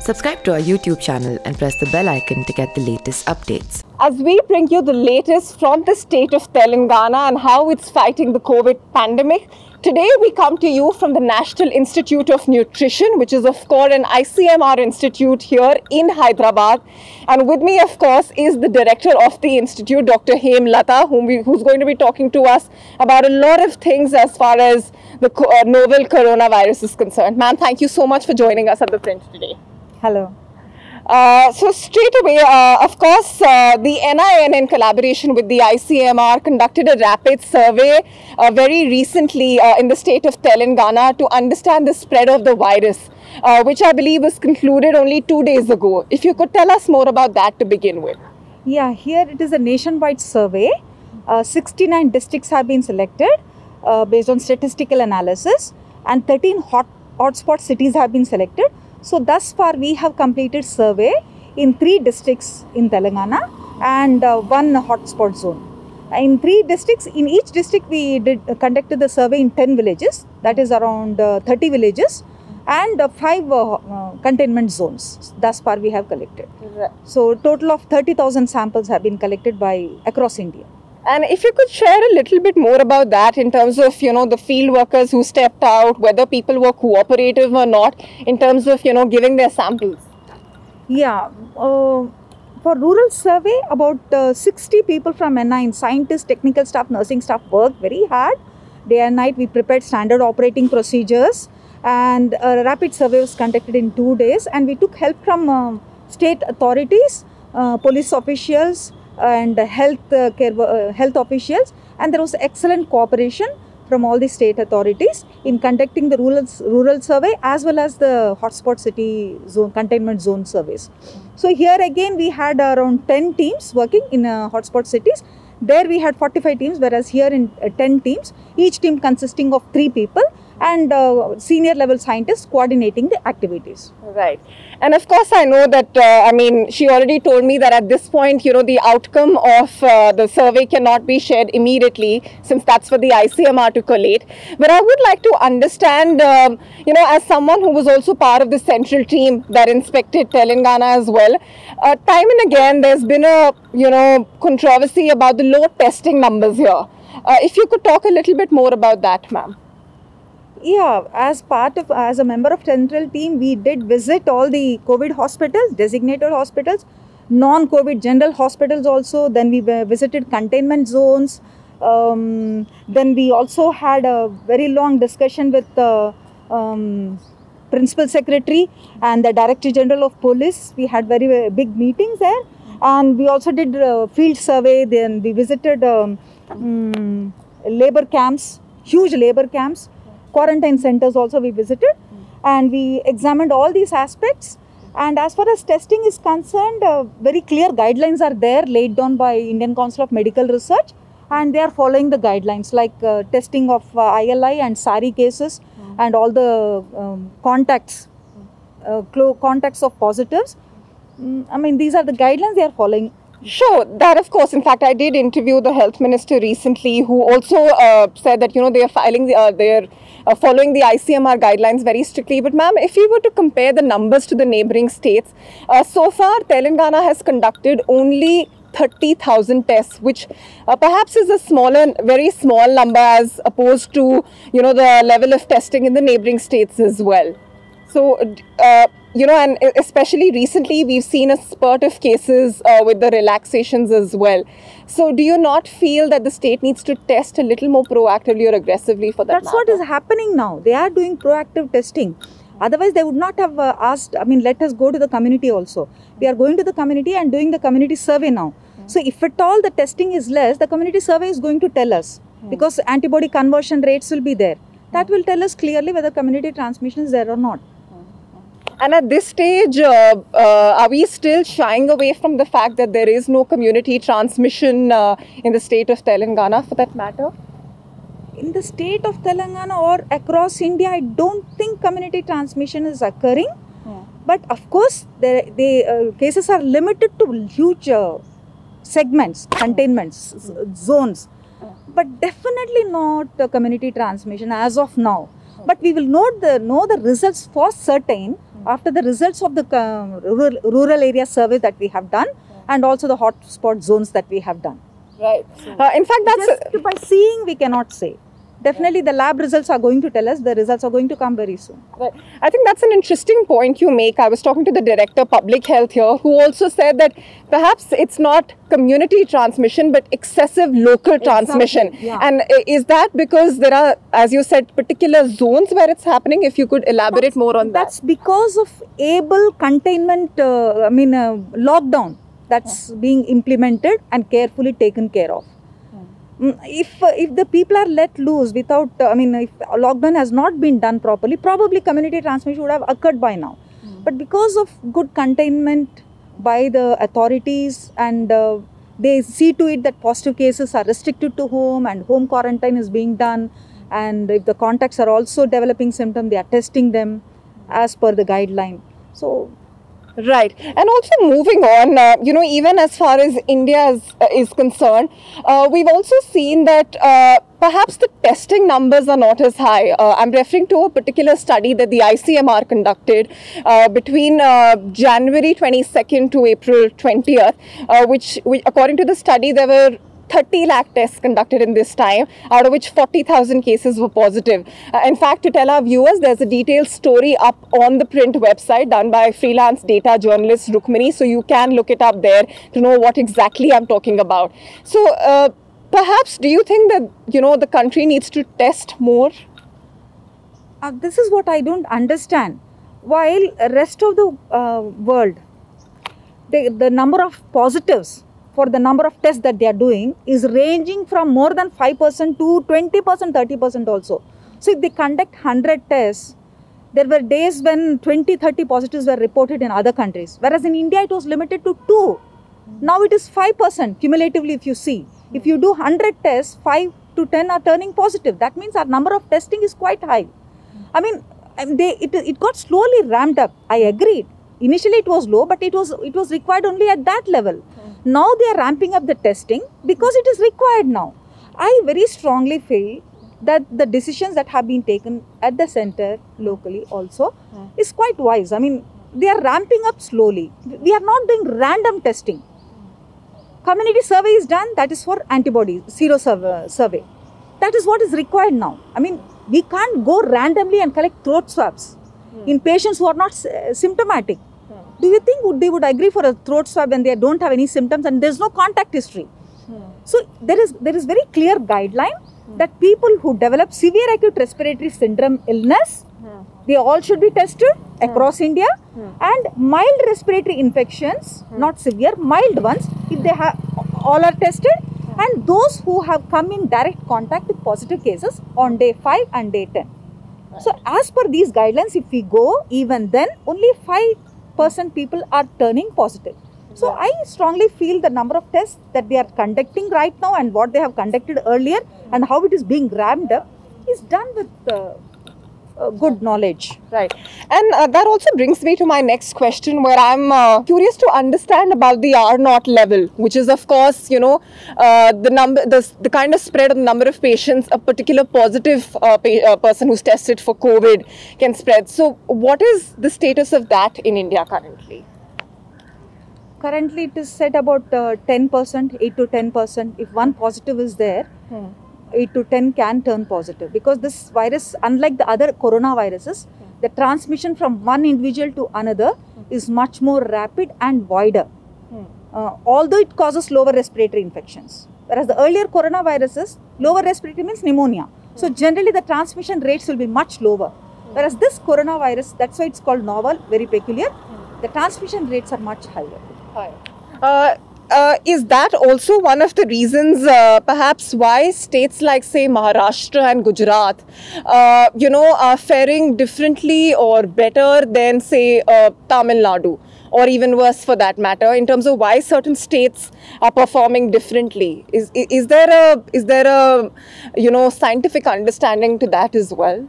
Subscribe to our YouTube channel and press the bell icon to get the latest updates. As we bring you the latest from the state of Telangana and how it's fighting the COVID pandemic, today we come to you from the National Institute of Nutrition, which is of course an ICMR institute here in Hyderabad. And with me, of course, is the director of the institute, Dr. Hemlata, who's going to be talking to us about a lot of things as far as the novel coronavirus is concerned. Ma'am, thank you so much for joining us at the print today. Hello. So straight away, of course, the NIN in collaboration with the ICMR conducted a rapid survey very recently in the state of Telangana to understand the spread of the virus, which I believe was concluded only 2 days ago. If you could tell us more about that to begin with. Yeah, here it is a nationwide survey. 69 districts have been selected based on statistical analysis, and 13 hotspot cities have been selected. So thus far we have completed survey in 3 districts in Telangana and 1 hotspot zone. In 3 districts, in each district we conducted the survey in 10 villages, that is around 30 villages, and 5 containment zones. Thus far we have collected. Right. So total of 30,000 samples have been collected by across India. And if you could share a little bit more about that in terms of, the field workers who stepped out, whether people were cooperative or not, in terms of, giving their samples. Yeah, for rural survey, about 60 people from NIN, scientists, technical staff, nursing staff worked very hard. Day and night we prepared standard operating procedures, and a rapid survey was conducted in 2 days, and we took help from state authorities, police officials, and health officials, and there was excellent cooperation from all the state authorities in conducting the rural survey as well as the hotspot city zone containment zone surveys. So here again we had around 10 teams working in hotspot cities. There we had 45 teams, whereas here in 10 teams, each team consisting of 3 people and senior level scientists coordinating the activities. Right. And of course, I know that, she already told me that at this point, the outcome of the survey cannot be shared immediately, since that's for the ICMR to collate. But I would like to understand, as someone who was also part of the central team that inspected Telangana as well, time and again, there's been a, controversy about the low testing numbers here. If you could talk a little bit more about that, ma'am. Yeah, as a member of central team, we did visit all the COVID hospitals, designated hospitals, non-COVID general hospitals also. Then we visited containment zones. Then we also had a very long discussion with the principal secretary and the director general of police. We had very big meetings there, and we also did a field survey. Then we visited labor camps, huge labor camps. Quarantine centers also we visited, and we examined all these aspects. And as far as testing is concerned, very clear guidelines are there laid down by Indian Council of Medical Research, and they are following the guidelines like testing of ILI and SARI cases and all the contacts of positives. These are the guidelines they are following. Sure, that of course. In fact, I did interview the health minister recently, who also said that they are following the ICMR guidelines very strictly. But ma'am, if you were to compare the numbers to the neighbouring states, so far Telangana has conducted only 30,000 tests, which perhaps is a very small number as opposed to the level of testing in the neighbouring states as well. So, and especially recently, we've seen a spurt of cases with the relaxations as well. So, do you not feel that the state needs to test a little more proactively or aggressively for that? That's what is happening now. They are doing proactive testing. Otherwise, they would not have asked, let us go to the community also. We are going to the community and doing the community survey now. So, if at all the testing is less, the community survey is going to tell us, because antibody conversion rates will be there. That will tell us clearly whether community transmission is there or not. And at this stage, are we still shying away from the fact that there is no community transmission in the state of Telangana, for that matter? In the state of Telangana or across India, I don't think community transmission is occurring. But of course, the cases are limited to huge segments, containments, zones. But definitely not community transmission as of now. But we will know the results for certain after the results of the rural area survey that we have done, and also the hotspot zones that we have done. Right. In fact, that's Just by seeing, we cannot say. Definitely, the lab results are going to tell us. The results are going to come very soon. right. I think that's an interesting point you make. I was talking to the director public health here, who also said that perhaps it's not community transmission but excessive local transmission. yeah. And is that because there are, as you said, particular zones where it's happening? If you could elaborate more on that. That's because of able containment, lockdown that's being implemented and carefully taken care of. If the people are let loose without, if lockdown has not been done properly, probably community transmission would have occurred by now. But because of good containment by the authorities, and they see to it that positive cases are restricted to home and home quarantine is being done, and if the contacts are also developing symptoms, they are testing them as per the guideline. So Right. And also moving on, even as far as India is concerned, we've also seen that perhaps the testing numbers are not as high. I'm referring to a particular study that the ICMR conducted between January 22nd to April 20th, which according to the study, there were 30 lakh tests conducted in this time, out of which 40,000 cases were positive. In fact, to tell our viewers, there's a detailed story up on the print website done by freelance data journalist Rukmini, so you can look it up there to know what exactly I'm talking about. So perhaps, do you think that, the country needs to test more? this is what I don't understand. While rest of the world, the number of positives for the number of tests that they are doing is ranging from more than 5% to 20%, 30% also. So if they conduct 100 tests, there were days when 20, 30 positives were reported in other countries. Whereas in India, it was limited to 2. Now it is 5% cumulatively if you see. If you do 100 tests, 5 to 10 are turning positive. That means our number of testing is quite high. It got slowly ramped up. I agreed. Initially it was low, but it was required only at that level. Now they are ramping up the testing because it is required now. I very strongly feel that the decisions that have been taken at the center locally also is quite wise. They are ramping up slowly. We are not doing random testing. Community survey is done, that is for antibodies, sero survey. That is what is required now. We can't go randomly and collect throat swabs in patients who are not symptomatic. Do you think they would agree for a throat swab when they don't have any symptoms and there is no contact history? So there is very clear guideline that people who develop severe acute respiratory syndrome illness, they all should be tested across India, and mild respiratory infections, not severe, mild ones, if they have, all are tested, and those who have come in direct contact with positive cases on day 5 and day 10. So as per these guidelines, if we go, even then only 5% people are turning positive. So I strongly feel the number of tests that they are conducting right now and what they have conducted earlier and how it is being ramped up is done with good knowledge. Right. And that also brings me to my next question, where I'm curious to understand about the R0 level, which is of course, the kind of spread of the number of patients a particular positive person who's tested for COVID can spread. So what is the status of that in India currently? Currently it is set about 10%, 8 to 10%. If one positive is there, 8 to 10 can turn positive, because this virus, unlike the other coronaviruses, the transmission from one individual to another is much more rapid and wider, although it causes lower respiratory infections. Whereas the earlier coronaviruses, lower respiratory means pneumonia. So generally the transmission rates will be much lower. Whereas this coronavirus, that's why it's called novel, very peculiar, the transmission rates are much higher. Is that also one of the reasons perhaps why states like, say, Maharashtra and Gujarat, are faring differently or better than, say, Tamil Nadu, or even worse for that matter, in terms of why certain states are performing differently? Is there a scientific understanding to that as well?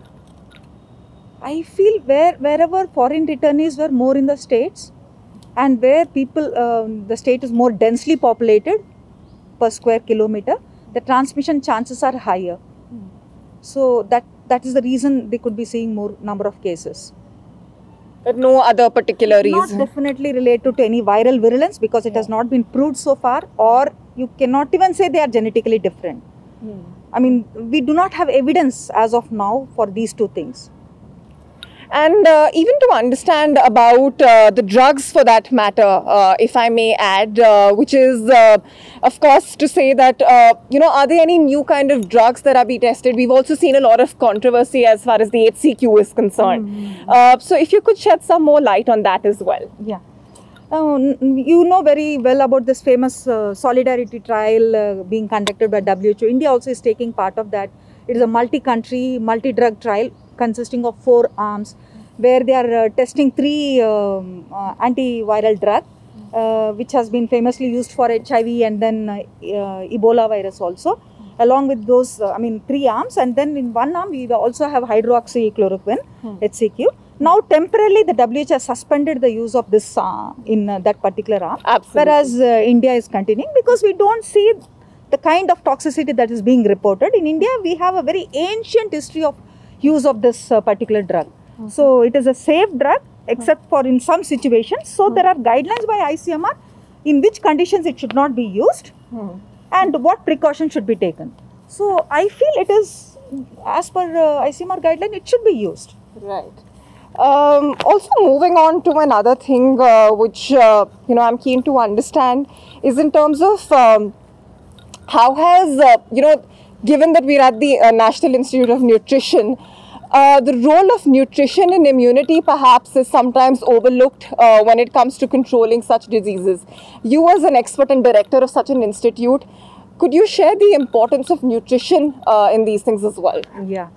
I feel wherever foreign returnees were more in the states, and where people, the state is more densely populated per square kilometer, the transmission chances are higher. So that is the reason they could be seeing more number of cases. But no other particular reason. Not definitely related to any viral virulence because it has not been proved so far, or you cannot even say they are genetically different. I mean, we do not have evidence as of now for these two things. And even to understand about the drugs for that matter, if I may add, which is, of course, to say that, are there any new kind of drugs that are being tested? We've also seen a lot of controversy as far as the HCQ is concerned. So if you could shed some more light on that as well. Yeah. You know very well about this famous solidarity trial being conducted by WHO. India also is taking part of that. It is a multi-country, multi-drug trial consisting of 4 arms where they are testing 3 antiviral drugs which has been famously used for HIV and then Ebola virus also. Along with those, 3 arms, and then in 1 arm we also have hydroxychloroquine, HCQ. Now temporarily the WHO has suspended the use of this in that particular arm. Absolutely. Whereas India is continuing because we don't see the kind of toxicity that is being reported. In India we have a very ancient history of use of this particular drug. So it is a safe drug except for in some situations. So there are guidelines by ICMR in which conditions it should not be used and what precautions should be taken. So I feel it is as per ICMR guideline it should be used. Right. Also moving on to another thing which I'm keen to understand is in terms of how has given that we're at the National Institute of Nutrition, the role of nutrition in immunity perhaps is sometimes overlooked when it comes to controlling such diseases. You as an expert and director of such an institute, could you share the importance of nutrition in these things as well? Yeah.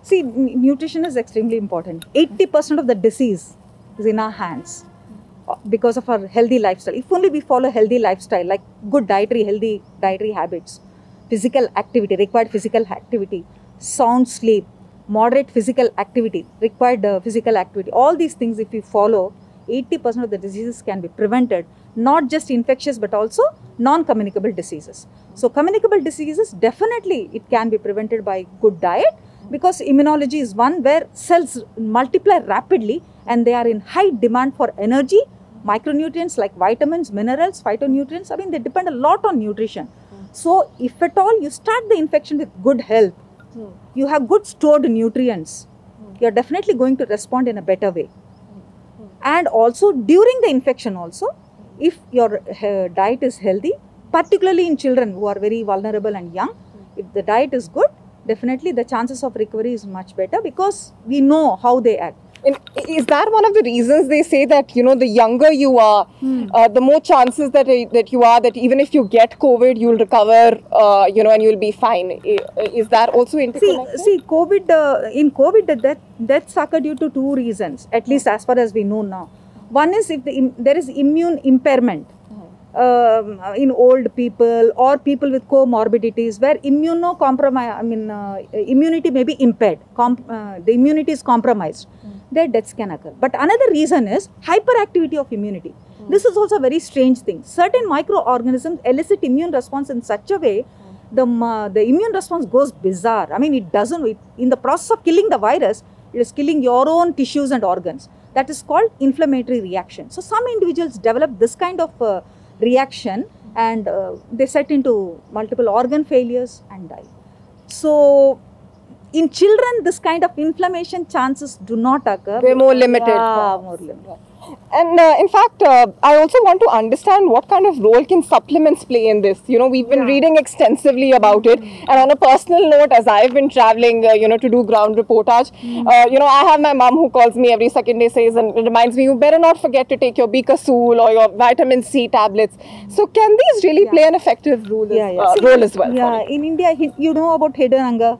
See, nutrition is extremely important. 80% of the disease is in our hands because of our healthy lifestyle. If only we follow healthy lifestyle, like good healthy dietary habits, physical activity, required physical activity, sound sleep, moderate physical activity, required physical activity, all these things if we follow, 80% of the diseases can be prevented, not just infectious but also non-communicable diseases. So communicable diseases, definitely it can be prevented by good diet, because immunology is one where cells multiply rapidly and they are in high demand for energy, micronutrients like vitamins, minerals, phytonutrients. They depend a lot on nutrition. So if at all you start the infection with good health, you have good stored nutrients, you are definitely going to respond in a better way. And also during the infection also, if your diet is healthy, particularly in children who are very vulnerable and young, if the diet is good, definitely the chances of recovery is much better because we know how they act. And is that one of the reasons they say that, the younger you are, the more chances that you are that even if you get COVID, you'll recover, and you'll be fine. Is that also interconnected? See, COVID, in COVID, the deaths occur due to 2 reasons, at least as far as we know now. One is if there is immune impairment in old people or people with comorbidities where immunity may be impaired, the immunity is compromised, their deaths can occur. But another reason is hyperactivity of immunity. This is also a very strange thing. Certain microorganisms elicit immune response in such a way, the immune response goes bizarre. It doesn't, in the process of killing the virus, it is killing your own tissues and organs. That is called inflammatory reaction. So some individuals develop this kind of reaction and they set into multiple organ failures and die. So in children, this kind of inflammation chances do not occur. They're more limited. Yeah, more limited. And in fact, I also want to understand what kind of role can supplements play in this. We've been reading extensively about it. And on a personal note, as I've been traveling, to do ground reportage, I have my mom who calls me every second day, says, and reminds me, you better not forget to take your Bikasul or your vitamin C tablets. So can these really play an effective role as well? Yeah, in India, you know about hidden hunger.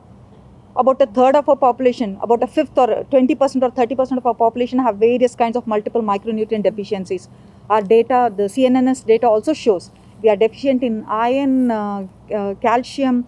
About a third of our population, about a fifth or 20% or 30% of our population have various kinds of multiple micronutrient deficiencies. Our data, the CNNS data also shows we are deficient in iron, calcium,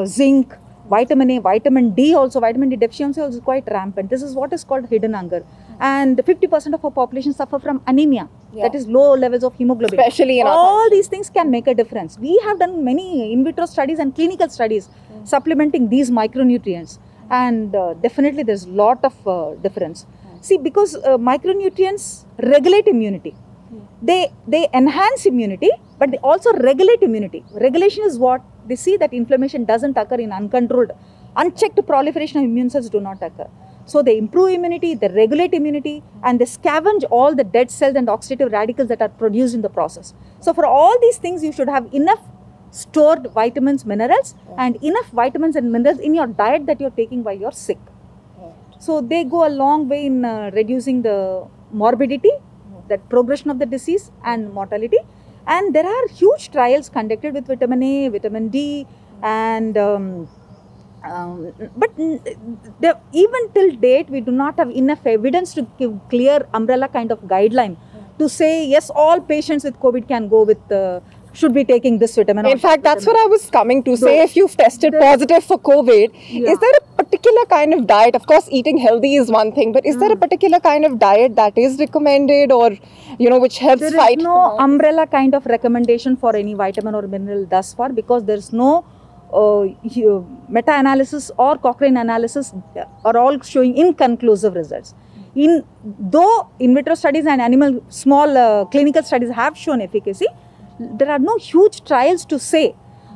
zinc, vitamin A, vitamin D also. Vitamin D deficiency also is quite rampant. This is what is called hidden hunger. And 50% of our population suffer from anemia. That is low levels of hemoglobin. Especially in all these things can make a difference. We have done many in vitro studies and clinical studies supplementing these micronutrients, and definitely there's a lot of difference. See, because micronutrients regulate immunity. They enhance immunity, but they also regulate immunity. Regulation is what they see that inflammation doesn't occur in uncontrolled, unchecked proliferation of immune cells do not occur. So they improve immunity, they regulate immunity, and they scavenge all the dead cells and oxidative radicals that are produced in the process. So for all these things, you should have enough stored vitamins, minerals, and enough vitamins and minerals in your diet that you're taking while you're sick. So they go a long way in reducing the morbidity, that progression of the disease and mortality. And there are huge trials conducted with vitamin A, vitamin D, and even till date, we do not have enough evidence to give clear umbrella kind of guideline to say, yes, all patients with COVID can go with, should be taking this vitamin. In fact, that's what I was coming to say. If you've tested positive for COVID, is there a particular kind of diet? Of course, eating healthy is one thing, but is there a particular kind of diet that is recommended, or, you know, which helps fight? There is no umbrella kind of recommendation for any vitamin or mineral thus far, because there's no meta-analysis or Cochrane analysis are all showing inconclusive results. Though in vitro studies and animal small clinical studies have shown efficacy, there are no huge trials to say.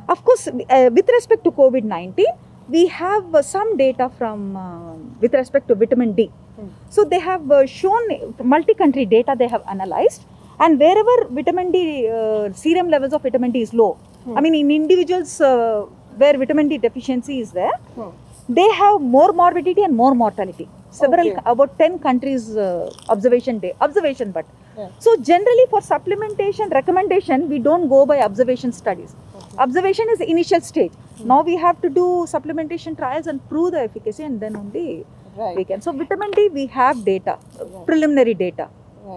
Of course, with respect to COVID-19, we have some data from with respect to vitamin D. So they have shown multi-country data they have analyzed, and wherever vitamin D serum levels of vitamin D is low, I mean in individuals where vitamin D deficiency is there, they have more morbidity and more mortality. Several about 10 countries observation, but so generally for supplementation recommendation, we don't go by observation studies. Observation is the initial stage. Now we have to do supplementation trials and prove the efficacy, and then only we can. So vitamin D, we have data, preliminary data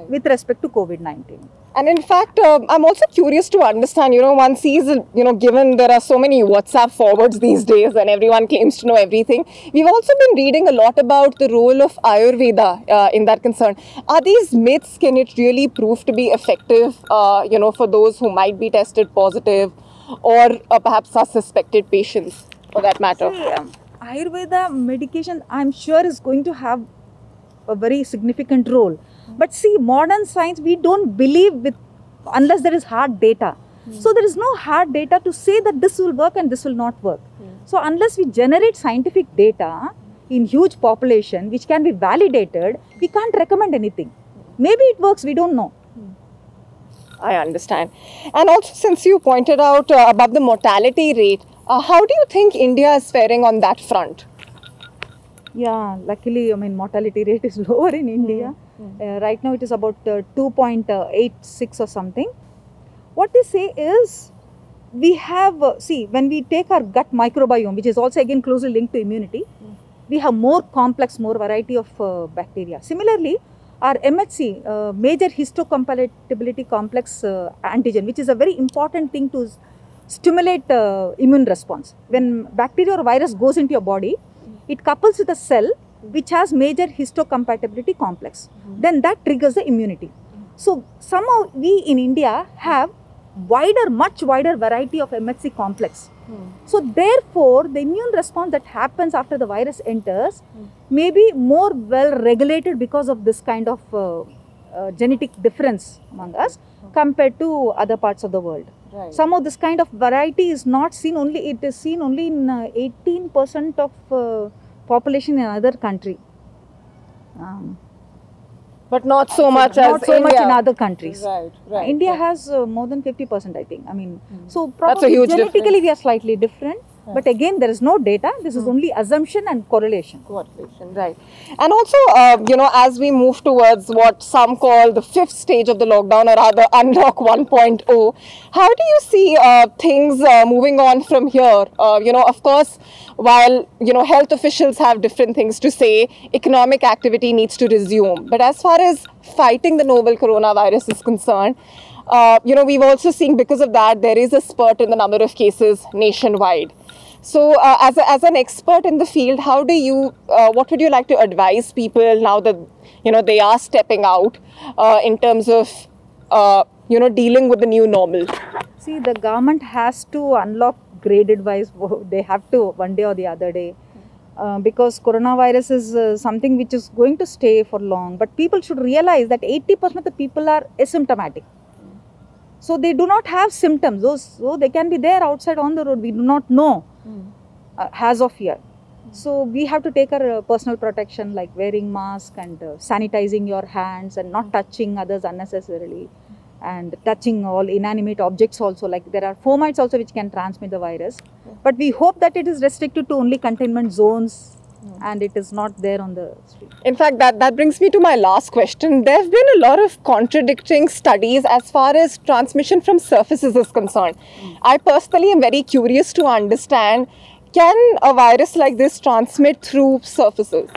with respect to COVID-19. And in fact, I'm also curious to understand, you know, one sees, you know, given there are so many WhatsApp forwards these days and everyone claims to know everything, we've also been reading a lot about the role of Ayurveda in that concern. Are these myths, can it really prove to be effective, you know, for those who might be tested positive, or perhaps are suspected patients for that matter? See, Ayurveda medication, I'm sure, is going to have a very significant role. But see, modern science, we don't believe with unless there is hard data. So there is no hard data to say that this will work and this will not work. So unless we generate scientific data in huge population which can be validated, we can't recommend anything. Maybe it works, we don't know. I understand. And also, since you pointed out about the mortality rate, how do you think India is faring on that front? Yeah, luckily, I mean, mortality rate is lower in India. Right now, it is about 2.86 or something. What they say is, we have, see, when we take our gut microbiome, which is also again closely linked to immunity, we have more complex, more variety of bacteria. Similarly, our MHC, major histocompatibility complex antigen, which is a very important thing to stimulate immune response. When bacteria or virus goes into your body, it couples with a cell which has major histocompatibility complex. Then that triggers the immunity. So somehow we in India have much wider variety of MHC complex. So therefore, the immune response that happens after the virus enters may be more well regulated because of this kind of genetic difference among us compared to other parts of the world. Somehow this kind of variety is not seen only, it is seen only in 18% of population in another country. But not so much as not so India. much in other countries. Right. India has more than 50%, I think. I mean, so That's a probably huge genetically difference. we are slightly different. But again, there is no data. This is only assumption and correlation. Right. And also, you know, as we move towards what some call the fifth stage of the lockdown, or rather unlock 1.0, how do you see things moving on from here? You know, of course, while, you know, health officials have different things to say, economic activity needs to resume. But as far as fighting the novel coronavirus is concerned, you know, we've also seen because of that, there is a spurt in the number of cases nationwide. So as an expert in the field, how do you, what would you like to advise people now that, you know, they are stepping out in terms of, you know, dealing with the new normal? See, the government has to unlock graded wise. They have to one day or the other day. because coronavirus is something which is going to stay for long. But people should realize that 80% of the people are asymptomatic. So they do not have symptoms. So they can be there outside on the road. We do not know as of yet. So we have to take our personal protection, like wearing mask and sanitizing your hands and not touching others unnecessarily, and touching all inanimate objects also. Like there are fomites also which can transmit the virus. But we hope that it is restricted to only containment zones and it is not there on the street. In fact, that brings me to my last question. There have been a lot of contradicting studies as far as transmission from surfaces is concerned. I personally am very curious to understand, can a virus like this transmit through surfaces?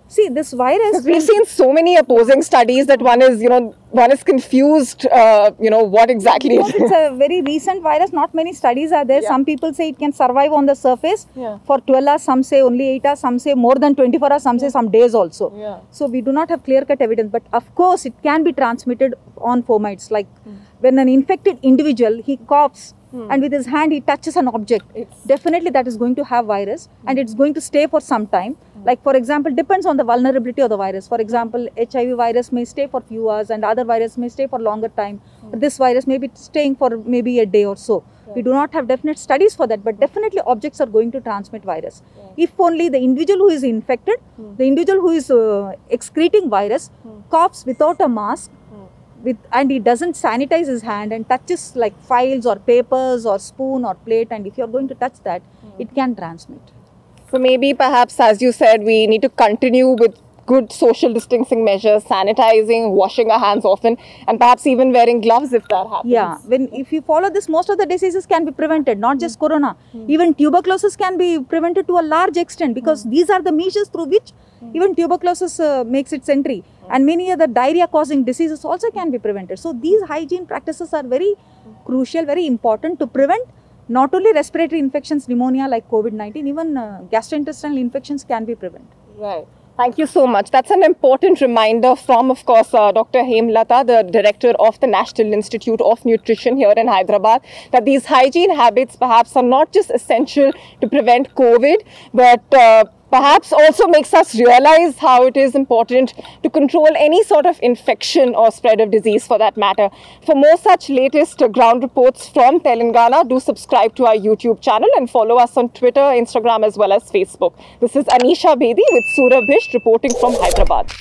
See, this virus... We've seen so many opposing studies that one is confused, what exactly it is. It's a very recent virus. Not many studies are there. Some people say it can survive on the surface for 12 hours. Some say only 8 hours. Some say more than 24 hours. Some say some days also. So we do not have clear-cut evidence. But of course, it can be transmitted on fomites. Like when an infected individual, he coughs, and with his hand he touches an object, definitely that is going to have virus and it's going to stay for some time. Like for example, depends on the vulnerability of the virus. For example, HIV virus may stay for few hours and other virus may stay for longer time. But this virus may be staying for maybe a day or so. We do not have definite studies for that, but definitely objects are going to transmit virus. If only the individual who is infected, the individual who is excreting virus, coughs without a mask, and he doesn't sanitize his hand and touches like files or papers or spoon or plate, and if you're going to touch that, it can transmit. So maybe perhaps, as you said, we need to continue with good social distancing measures, sanitizing, washing our hands often, and perhaps even wearing gloves if that happens. Yeah, if you follow this, most of the diseases can be prevented, not just corona. Even tuberculosis can be prevented to a large extent, because these are the measures through which even tuberculosis makes its entry. And many other diarrhea-causing diseases also can be prevented. So these hygiene practices are very crucial, very important to prevent not only respiratory infections, pneumonia like COVID-19, even gastrointestinal infections can be prevented. Right. Thank you so much. That's an important reminder from, of course, Dr. Hemlata, the director of the National Institute of Nutrition here in Hyderabad, that these hygiene habits perhaps are not just essential to prevent COVID, but perhaps also makes us realize how it is important to control any sort of infection or spread of disease for that matter. For more such latest ground reports from Telangana, do subscribe to our YouTube channel and follow us on Twitter, Instagram as well as Facebook. This is Anisha Bedi with Surabh Bhisht reporting from Hyderabad.